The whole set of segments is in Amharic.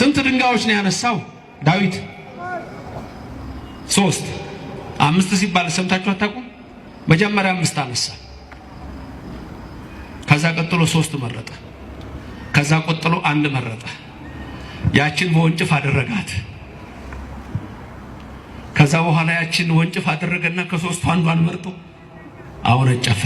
ስንት ድንጋዮች ነው ያነሳው ዳዊት? 3 5 ሲባል ሰምታችሁ አታውቁም? መጀመሪያ 5 አነሳ። ከዛ ቀጥሎ 3 መረጠ። ከዛ ቀጥሎ 1 መረጠ። ያችን በወንጭፍ አደረጋት። ከዛ በኋላ ያችን ወንጭፍ አደረገና ከ3ቱ አንዷን መርጦ አወነጨፈ።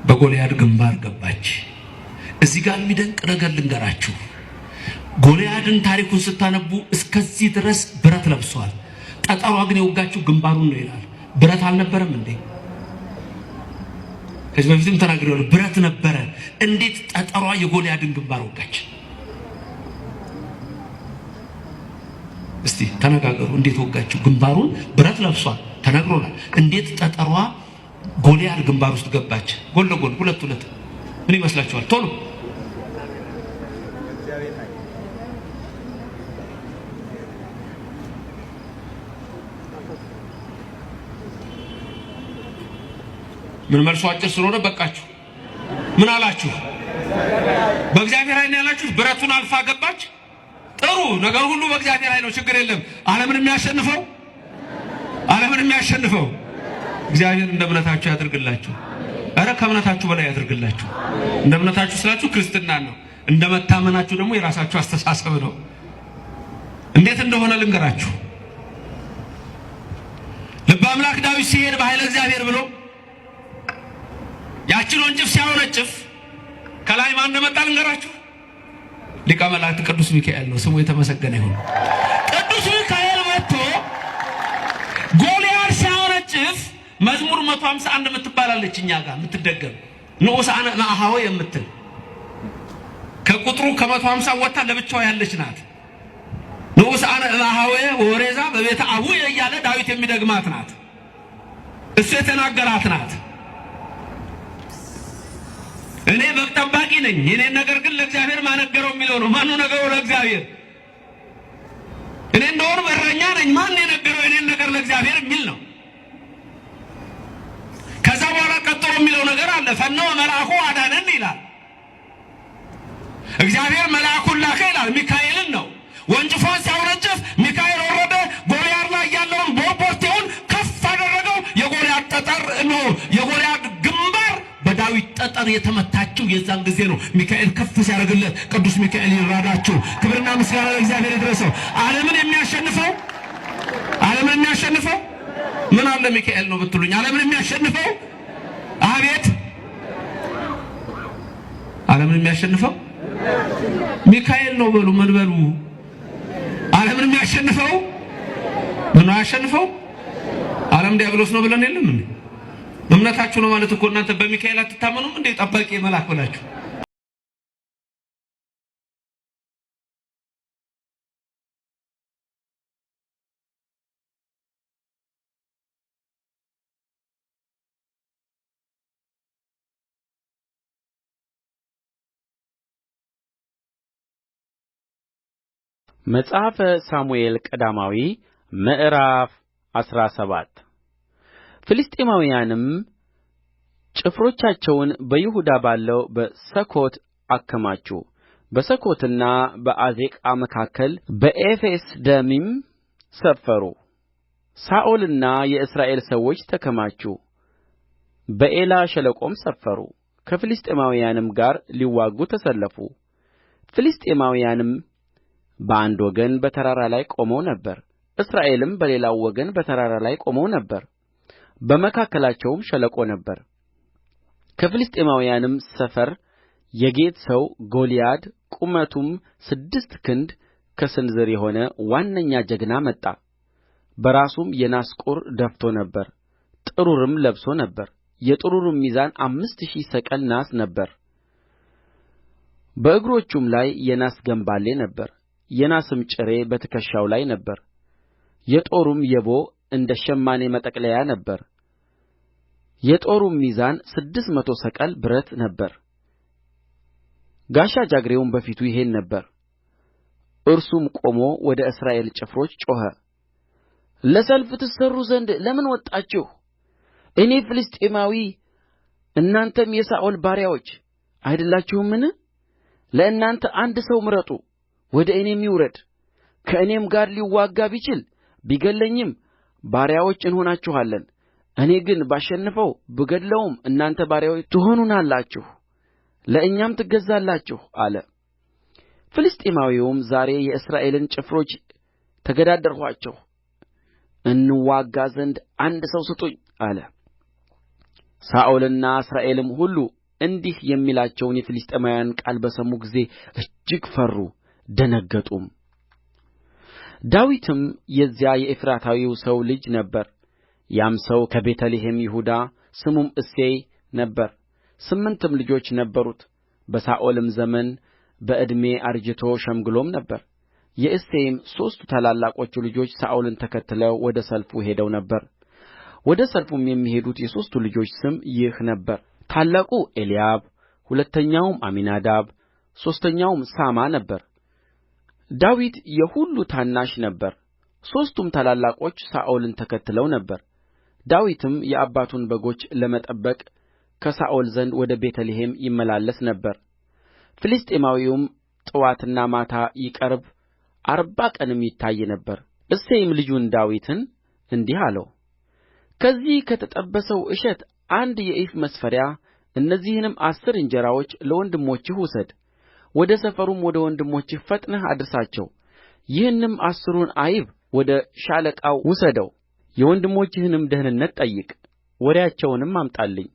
በጎልያድ ግንባር ገባች። እዚህ ጋር የሚደንቅ ነገር ልንገራችሁ። ጎልያድን ታሪኩን ስታነቡ እስከዚህ ድረስ ብረት ለብሷል። ጠጠሯ ግን የወጋችው ግንባሩን ነው ይላል። ብረት አልነበረም እንዴ? ከዚህ በፊትም ተናግሬያለሁ። ብረት ነበረ። እንዴት ጠጠሯ የጎልያድን ግንባር ወጋች? እስቲ ተነጋገሩ። እንዴት ወጋችው? ግንባሩን ብረት ለብሷል ተነግሮናል። እንዴት ጠጠሯ ጎልያድ ግንባር ውስጥ ገባች? ጎን ለጎን ሁለት ምን ይመስላችኋል? ቶሎ ምን መልሶ አጭር ስለሆነ በቃችሁ። ምን አላችሁ? በእግዚአብሔር ኃይል ያላችሁ። ብረቱን አልፋ ገባች። ጥሩ ነገር ሁሉ በእግዚአብሔር ኃይል ነው። ችግር የለም። ዓለምን የሚያሸንፈው እግዚአብሔር እንደ እምነታችሁ ያድርግላችሁ። አረ ከእምነታችሁ በላይ ያድርግላችሁ። እንደ እምነታችሁ ስላችሁ ክርስትና ነው። እንደ መታመናችሁ ደግሞ የራሳችሁ አስተሳሰብ ነው። እንዴት እንደሆነ ልንገራችሁ። ልበ አምላክ ዳዊት ሲሄድ በኃይለ እግዚአብሔር ብሎ ያችን ወንጭፍ ሲያወነጭፍ ከላይ ማን እንደመጣ ልንገራችሁ። ሊቀ መላእክት ቅዱስ ሚካኤል ነው። ስሙ የተመሰገነ ይሁን። ቅዱስ ሚካኤል መጥቶ ጎልያድ ሲያወነጭፍ መዝሙር 151 የምትባላለች እኛ ጋር የምትደገም ንዑስ አነ ማሃው የምትል ከቁጥሩ ከ150 ወጣ ለብቻው ያለች ናት። ንዑስ አነ ማሃው ወሬዛ በቤተ አቡየ እያለ ዳዊት የሚደግማት ናት። እሱ የተናገራት ናት። እኔ በግ ጠባቂ ነኝ፣ የኔን ነገር ግን ለእግዚአብሔር ማነገረው የሚለው ነው። ማን ነው ነገሩ? ለእግዚአብሔር። እኔ እንደሆነ በረኛ ነኝ፣ ማን የነገረው የኔን ነገር ለእግዚአብሔር የሚል ነው። ከዛ በኋላ ቀጥሎ የሚለው ነገር አለ። ፈነወ መልአኩ አዳነን ይላል። እግዚአብሔር መልአኩን ላከ ይላል። ሚካኤልን ነው። ወንጭፏን ሲያወነጭፍ ሚካኤል ወረደ። ጎልያድ ላይ ያለውን ቦርቦርቴውን ከፍ አደረገው። የጎልያድ ጠጠር ነው። የጎልያድ ግንባር በዳዊት ጠጠር የተመታችው የዛን ጊዜ ነው። ሚካኤል ከፍ ሲያደርግለት ቅዱስ ሚካኤል ይራዳችሁ። ክብርና ምስጋና ለእግዚአብሔር ይድረሰው። ዓለምን የሚያሸንፈው ምን አለ ሚካኤል ነው ብትሉኝ፣ ዓለምን የሚያሸንፈው አቤት፣ ዓለምን የሚያሸንፈው ሚካኤል ነው በሉ። ምን በሉ? ዓለምን የሚያሸንፈው ምን ነው? ያሸንፈው ዓለም ዲያብሎስ ነው ብለን የለም እንዴ? እምነታችሁ ነው ማለት እኮ እናንተ በሚካኤል አትታመኑም እንዴ? ጠባቂ መልአክ ብላችሁ መጽሐፈ ሳሙኤል ቀዳማዊ ምዕራፍ 17 ፍልስጥኤማውያንም ጭፍሮቻቸውን በይሁዳ ባለው በሰኮት አከማቹ። በሰኮትና በዓዜቃ መካከል በኤፌስደሚም ሰፈሩ። ሳኦልና የእስራኤል ሰዎች ተከማቹ፣ በኤላ ሸለቆም ሰፈሩ። ከፍልስጥኤማውያንም ጋር ሊዋጉ ተሰለፉ። ፍልስጥኤማውያንም በአንድ ወገን በተራራ ላይ ቆመው ነበር፣ እስራኤልም በሌላው ወገን በተራራ ላይ ቆመው ነበር። በመካከላቸውም ሸለቆ ነበረ። ከፍልስጥኤማውያንም ሰፈር የጌት ሰው ጎልያድ ቁመቱም 6 ክንድ ከስንዝር የሆነ ዋነኛ ጀግና መጣ። በራሱም የናስ ቍር ደፍቶ ነበር፣ ጥሩርም ለብሶ ነበር። የጥሩሩም ሚዛን 5000 ሰቅል ናስ ነበረ። በእግሮቹም ላይ የናስ ገምባሌ ነበረ፣ የናስም ጭሬ በትከሻው ላይ ነበረ። የጦሩም የቦ እንደ ሸማኔ መጠቅለያ ነበረ። የጦሩም ሚዛን 600 ሰቅል ብረት ነበረ። ጋሻ ጃግሬውም በፊቱ ይሄድ ነበር። እርሱም ቆሞ ወደ እስራኤል ጭፍሮች ጮኸ፣ ለሰልፍ ትሠሩ ዘንድ ለምን ወጣችሁ? እኔ ፍልስጥኤማዊ እናንተም የሳኦል ባሪያዎች አይደላችሁምን? ለእናንተ አንድ ሰው ምረጡ፣ ወደ እኔም ይውረድ። ከእኔም ጋር ሊዋጋ ቢችል ቢገድለኝም ባሪያዎች እንሆናችኋለን። እኔ ግን ባሸንፈው ብገድለውም እናንተ ባሪያዎች ትሆኑናላችሁ፣ ለእኛም ትገዛላችሁ አለ። ፍልስጥኤማዊውም ዛሬ የእስራኤልን ጭፍሮች ተገዳደርኋቸው፣ እንዋጋ ዘንድ አንድ ሰው ስጡኝ አለ። ሳኦልና እስራኤልም ሁሉ እንዲህ የሚላቸውን የፍልስጥኤማውያንን ቃል በሰሙ ጊዜ እጅግ ፈሩ፣ ደነገጡም። ዳዊትም የዚያ የኤፍራታዊው ሰው ልጅ ነበረ። ያም ሰው ከቤተ ልሔም ይሁዳ፣ ስሙም እሴይ ነበረ። 8 ልጆች ነበሩት። በሳኦልም ዘመን በዕድሜ አርጅቶ ሸምግሎም ነበር። የእሴይም 3 ታላላቆቹ ልጆች ሳኦልን ተከትለው ወደ ሰልፉ ሄደው ነበር። ወደ ሰልፉም የሚሄዱት የሦስቱ ልጆች ስም ይህ ነበረ: ታላቁ ኤልያብ፣ ሁለተኛውም አሚናዳብ፣ ሦስተኛውም ሣማ ነበረ። ዳዊት የሁሉ ታናሽ ነበረ። 3ቱም ታላላቆች ሳኦልን ተከትለው ነበር። ዳዊትም የአባቱን በጎች ለመጠበቅ ከሳኦል ዘንድ ወደ ቤተ ልሔም ይመላለስ ነበር። ፍልስጥኤማዊውም ጥዋትና ማታ ይቀርብ 40 ቀንም ይታይ ነበር። እሴይም ልጁን ዳዊትን እንዲህ አለው: ከዚህ ከተጠበሰው እሸት 1 የኢፍ መስፈሪያ፣ እነዚህንም 10 እንጀራዎች ለወንድሞችህ ውሰድ። ወደ ሰፈሩም ወደ ወንድሞችህ ፈጥነህ አድርሳቸው። ይህንም 10ሩን አይብ ወደ ሻለቃው ውሰደው። የወንድሞችህንም ደኅንነት ጠይቅ፣ ወሬአቸውንም አምጣልኝ።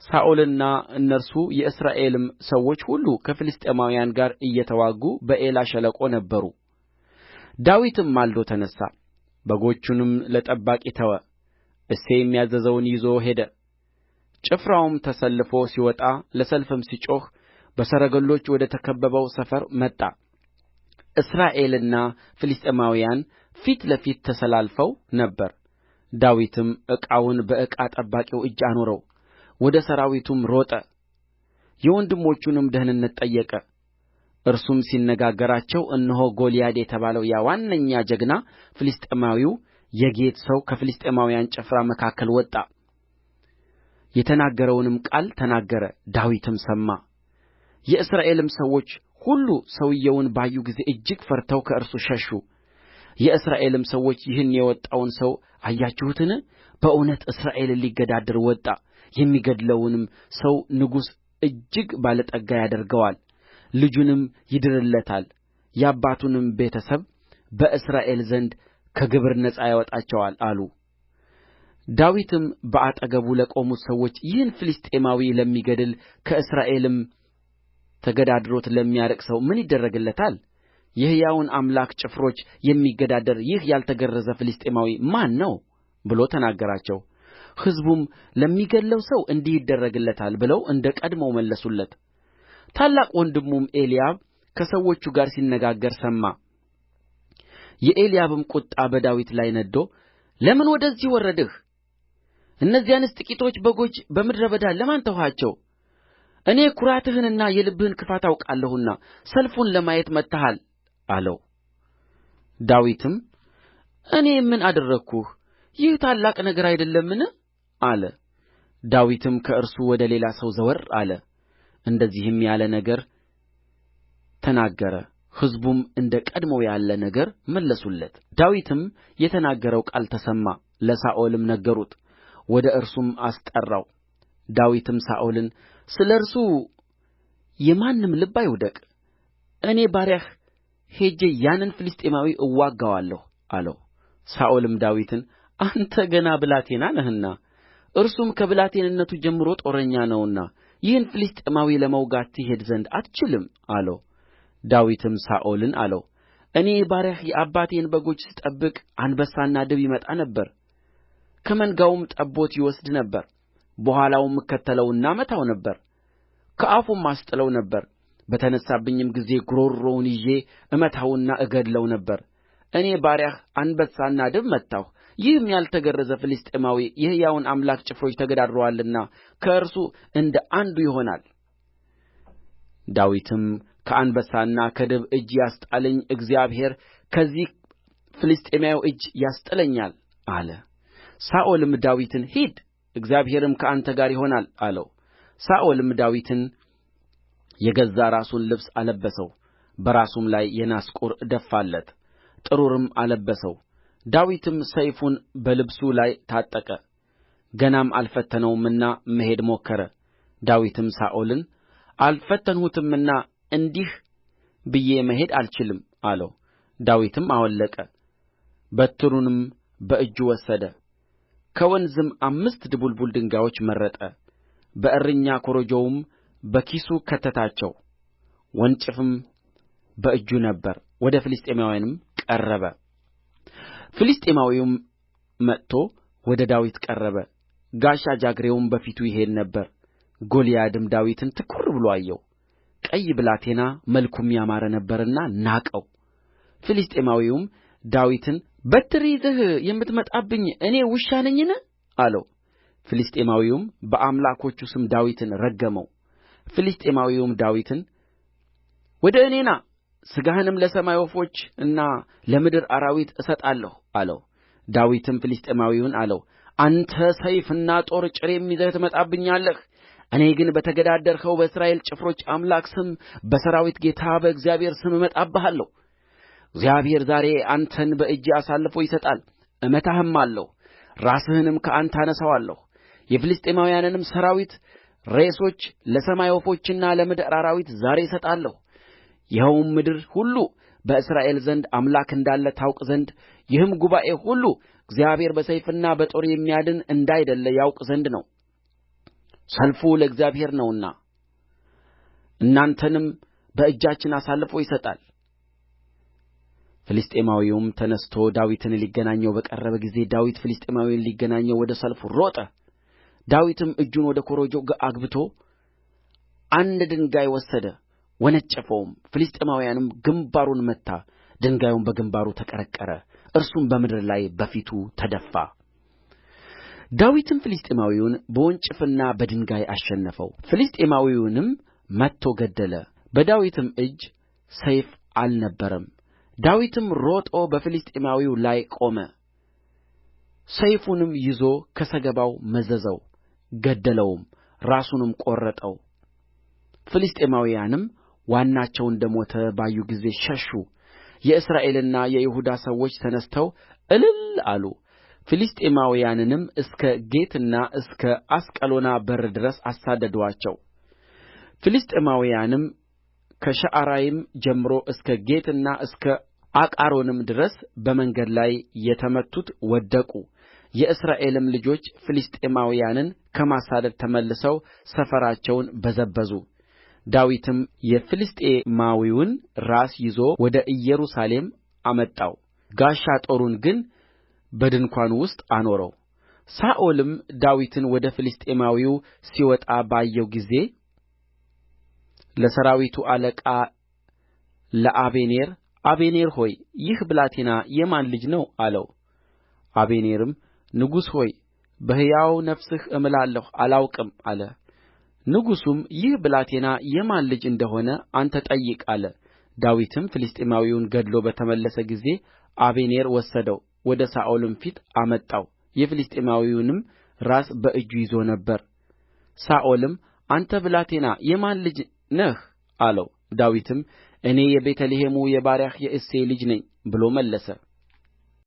ሳኦልና እነርሱ የእስራኤልም ሰዎች ሁሉ ከፍልስጥኤማውያን ጋር እየተዋጉ በዔላ ሸለቆ ነበሩ። ዳዊትም ማልዶ ተነሣ፣ በጎቹንም ለጠባቂ ተወ። እሴይም ያዘዘውን ይዞ ሄደ። ጭፍራውም ተሰልፎ ሲወጣ ለሰልፍም ሲጮኽ በሰረገሎች ወደ ተከበበው ሰፈር መጣ። እስራኤልና ፍልስጥኤማውያን ፊት ለፊት ተሰላልፈው ነበር። ዳዊትም ዕቃውን በዕቃ ጠባቂው እጅ አኖረው፣ ወደ ሠራዊቱም ሮጠ፣ የወንድሞቹንም ደኅንነት ጠየቀ። እርሱም ሲነጋገራቸው እነሆ ጎልያድ የተባለው ያ ዋነኛ ጀግና ፍልስጥኤማዊው የጌት ሰው ከፍልስጥኤማውያን ጭፍራ መካከል ወጣ። የተናገረውንም ቃል ተናገረ፣ ዳዊትም ሰማ። የእስራኤልም ሰዎች ሁሉ ሰውዮውን ባዩ ጊዜ እጅግ ፈርተው ከእርሱ ሸሹ። የእስራኤልም ሰዎች ይህን የወጣውን ሰው አያችሁትን? በእውነት እስራኤልን ሊገዳደር ወጣ። የሚገድለውንም ሰው ንጉሥ እጅግ ባለጠጋ ያደርገዋል፣ ልጁንም ይድርለታል፣ የአባቱንም ቤተ ሰብ በእስራኤል ዘንድ ከግብር ነጻ ያወጣቸዋል አሉ። ዳዊትም በአጠገቡ ለቆሙት ሰዎች ይህን ፍልስጥኤማዊ ለሚገድል ከእስራኤልም ተገዳድሮት ለሚያርቅ ሰው ምን ይደረግለታል? የሕያውን አምላክ ጭፍሮች የሚገዳደር ይህ ያልተገረዘ ፍልስጥኤማዊ ማን ነው ብሎ ተናገራቸው። ሕዝቡም ለሚገድለው ሰው እንዲህ ይደረግለታል ብለው እንደ ቀድሞው መለሱለት። ታላቅ ወንድሙም ኤልያብ ከሰዎቹ ጋር ሲነጋገር ሰማ። የኤልያብም ቍጣ በዳዊት ላይ ነድዶ ለምን ወደዚህ ወረድህ? እነዚያንስ ጥቂቶች በጎች በምድረ በዳ ለማን ተውሃቸው? እኔ ኵራትህንና የልብህን ክፋት አውቃለሁና ሰልፉን ለማየት መጥተሃል አለው። ዳዊትም እኔ ምን አደረግሁ? ይህ ታላቅ ነገር አይደለምን? አለ። ዳዊትም ከእርሱ ወደ ሌላ ሰው ዘወር አለ፣ እንደዚህም ያለ ነገር ተናገረ። ሕዝቡም እንደ ቀድሞው ያለ ነገር መለሱለት። ዳዊትም የተናገረው ቃል ተሰማ፣ ለሳኦልም ነገሩት፣ ወደ እርሱም አስጠራው። ዳዊትም ሳኦልን ስለ እርሱ የማንም ልብ አይውደቅ፣ እኔ ባሪያህ ሄጄ ያንን ፍልስጥኤማዊ እዋጋዋለሁ አለው። ሳኦልም ዳዊትን አንተ ገና ብላቴና ነህና እርሱም ከብላቴንነቱ ጀምሮ ጦረኛ ነውና ይህን ፍልስጥኤማዊ ለመውጋት ትሄድ ዘንድ አትችልም አለው። ዳዊትም ሳኦልን አለው፣ እኔ ባሪያህ የአባቴን በጎች ስጠብቅ አንበሳና ድብ ይመጣ ነበር፣ ከመንጋውም ጠቦት ይወስድ ነበር። በኋላውም እከተለውና እመታው ነበር፣ ከአፉም አስጥለው ነበር። በተነሣብኝም ጊዜ ጕሮሮውን ይዤ እመታውና እገድለው ነበር። እኔ ባሪያህ አንበሳና ድብ መታሁ። ይህም ያልተገረዘ ፍልስጥኤማዊ የሕያውን አምላክ ጭፍሮች ተገዳድሮአልና ከእርሱ እንደ አንዱ ይሆናል። ዳዊትም ከአንበሳና ከድብ እጅ ያስጣለኝ እግዚአብሔር ከዚህ ፍልስጥኤማዊ እጅ ያስጥለኛል አለ። ሳኦልም ዳዊትን ሂድ፣ እግዚአብሔርም ከአንተ ጋር ይሆናል አለው። ሳኦልም ዳዊትን የገዛ ራሱን ልብስ አለበሰው፣ በራሱም ላይ የናስ ቁር ደፋለት፣ ጥሩርም አለበሰው። ዳዊትም ሰይፉን በልብሱ ላይ ታጠቀ፣ ገናም አልፈተነውምና መሄድ ሞከረ። ዳዊትም ሳኦልን አልፈተንሁትምና እንዲህ ብዬ መሄድ አልችልም አለው። ዳዊትም አወለቀ፣ በትሩንም በእጁ ወሰደ፣ ከወንዝም 5 ድቡልቡል ድንጋዮች መረጠ፣ በእረኛ ኮረጆውም በኪሱ ከተታቸው። ወንጭፍም በእጁ ነበረ። ወደ ፍልስጥኤማውያንም ቀረበ። ፍልስጥኤማዊውም መጥቶ ወደ ዳዊት ቀረበ፣ ጋሻ ጃግሬውም በፊቱ ይሄድ ነበር። ጎልያድም ዳዊትን ትኵር ብሎ አየው፣ ቀይ ብላቴና መልኩም ያማረ ነበርና ናቀው። ፍልስጥኤማዊውም ዳዊትን በትር ይዘህ የምትመጣብኝ እኔ ውሻ ነኝን? አለው። ፍልስጥኤማዊውም በአምላኮቹ ስም ዳዊትን ረገመው። ፍልስጥኤማዊውም ዳዊትን ወደ እኔ ና፣ ሥጋህንም ለሰማይ ወፎችና ለምድር አራዊት እሰጣለሁ አለው። ዳዊትም ፍልስጥኤማዊውን አለው፣ አንተ ሰይፍና ጦር ጭሬም ይዘህ ትመጣብኛለህ፣ እኔ ግን በተገዳደርኸው በእስራኤል ጭፍሮች አምላክ ስም በሠራዊት ጌታ በእግዚአብሔር ስም እመጣብሃለሁ። እግዚአብሔር ዛሬ አንተን በእጄ አሳልፎ ይሰጣል፣ እመታህማለሁ፣ ራስህንም ከአንተ አነሣዋለሁ። የፍልስጥኤማውያንንም ሠራዊት ሬሶች ለሰማይ ወፎችና ለምድር አራዊት ዛሬ እሰጣለሁ። ይኸውም ምድር ሁሉ በእስራኤል ዘንድ አምላክ እንዳለ ታውቅ ዘንድ ይህም ጉባኤ ሁሉ እግዚአብሔር በሰይፍና በጦር የሚያድን እንዳይደለ ያውቅ ዘንድ ነው። ሰልፉ ለእግዚአብሔር ነውና እናንተንም በእጃችን አሳልፎ ይሰጣል። ፍልስጥኤማዊውም ተነሥቶ ዳዊትን ሊገናኘው በቀረበ ጊዜ ዳዊት ፍልስጥኤማዊውን ሊገናኘው ወደ ሰልፉ ሮጠ። ዳዊትም እጁን ወደ ኮረጆው አግብቶ አንድ ድንጋይ ወሰደ፣ ወነጨፈውም። ፍልስጥኤማዊውንም ግምባሩን መታ፣ ድንጋዩም በግምባሩ ተቀረቀረ፣ እርሱም በምድር ላይ በፊቱ ተደፋ። ዳዊትም ፍልስጥኤማዊውን በወንጭፍና በድንጋይ አሸነፈው፣ ፍልስጥኤማዊውንም መትቶ ገደለ። በዳዊትም እጅ ሰይፍ አልነበረም። ዳዊትም ሮጦ በፍልስጥኤማዊው ላይ ቆመ፣ ሰይፉንም ይዞ ከሰገባው መዘዘው፣ ገደለውም፣ ራሱንም ቈረጠው። ፍልስጥኤማውያንም ዋናቸው እንደ ሞተ ባዩ ጊዜ ሸሹ። የእስራኤልና የይሁዳ ሰዎች ተነሥተው እልል አሉ። ፍልስጥኤማውያንንም እስከ ጌትና እስከ አስቀሎና በር ድረስ አሳደዱአቸው። ፍልስጥኤማውያንም ከሸዓራይም ጀምሮ እስከ ጌትና እስከ አቃሮንም ድረስ በመንገድ ላይ የተመቱት ወደቁ። የእስራኤልም ልጆች ፍልስጥኤማውያንን ከማሳደድ ተመልሰው ሰፈራቸውን በዘበዙ። ዳዊትም የፍልስጥኤማዊውን ራስ ይዞ ወደ ኢየሩሳሌም አመጣው፣ ጋሻ ጦሩን ግን በድንኳኑ ውስጥ አኖረው። ሳኦልም ዳዊትን ወደ ፍልስጥኤማዊው ሲወጣ ባየው ጊዜ ለሠራዊቱ አለቃ ለአበኔር አበኔር ሆይ ይህ ብላቴና የማን ልጅ ነው አለው። አበኔርም ንጉሥ ሆይ በሕያው ነፍስህ እምላለሁ አላውቅም አለ። ንጉሡም ይህ ብላቴና የማን ልጅ እንደ ሆነ አንተ ጠይቅ አለ። ዳዊትም ፍልስጥኤማዊውን ገድሎ በተመለሰ ጊዜ አበኔር ወሰደው፣ ወደ ሳኦልም ፊት አመጣው። የፍልስጥኤማዊውንም ራስ በእጁ ይዞ ነበር። ሳኦልም አንተ ብላቴና የማን ልጅ ነህ አለው። ዳዊትም እኔ የቤተ ልሔሙ የባሪያህ የእሴይ ልጅ ነኝ ብሎ መለሰ።